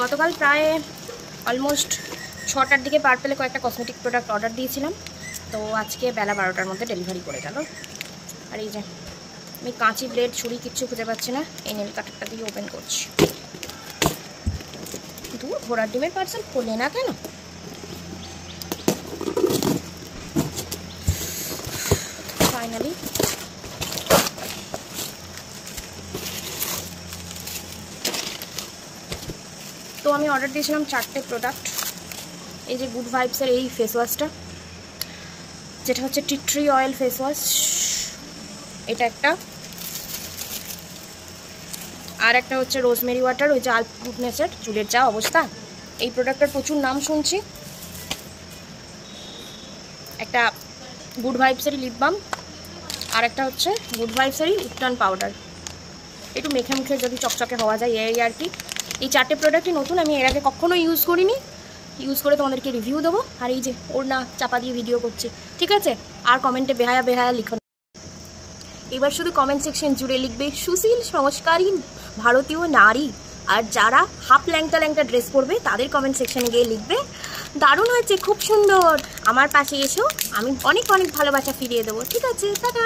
গতকাল প্রায় অলমোস্ট 6টার দিকে পার্পেলে কয়েকটা কসমেটিক প্রোডাক্ট অর্ডার দিয়েছিলাম, তো আজকে বেলা 12টার মধ্যে ডেলিভারি করে গেল। আর এই যে আমি কাঁচি, ব্লেড, ছুরি কিচ্ছু খুঁজে পাচ্ছি না, এই নেল কাটারটা দিয়ে ওপেন করছি। দূর, ঘোড়ার ডিমের পার্সেল খোলে না কেন? ফাইনালি তো আমি অর্ডার দিয়েছিলাম 4টে প্রোডাক্ট। এই যে গুড ভাইবসের এই ফেস ওয়াশটা, যেটা হচ্ছে tea tree oil face wash, এটা একটা। আর একটা হচ্ছে রোজমেরি ওয়াটার, ওই যে আল্প গুডনেসের চুলের যা অবস্থা। এই প্রোডাক্টটার প্রচুর নাম শুনছি। একটা গুড ভাইবসেরই লিপ বাম, আর একটা হচ্ছে গুড ভাইবসেরই লিপটন পাউডার। একটু মেখে মুখে যদি চকচকে হওয়া যায় এই আর কি। এই 4টে প্রোডাক্টই নতুন, আমি এর আগে কখনো ইউজ করিনি। ইউজ করে তোমাদেরকে রিভিউ দেবো। আর এই যে ওর না চাপা দিয়ে ভিডিও করছি, ঠিক আছে? আর কমেন্টে বেহায়া বেহায়া লিখো। এবার শুধু কমেন্ট সেকশন জুড়ে লিখবে সুশীল সংস্কারী ভারতীয় নারী। আর যারা হাফ ল্যাংটা ল্যাংটা ড্রেস পরবে তাদের কমেন্ট সেকশনে গিয়ে লিখবে দারুণ হয়েছে, খুব সুন্দর, আমার পাশে এসো, আমি অনেক অনেক ভালোবাসা ফিরিয়ে দেবো। ঠিক আছে, টাটা।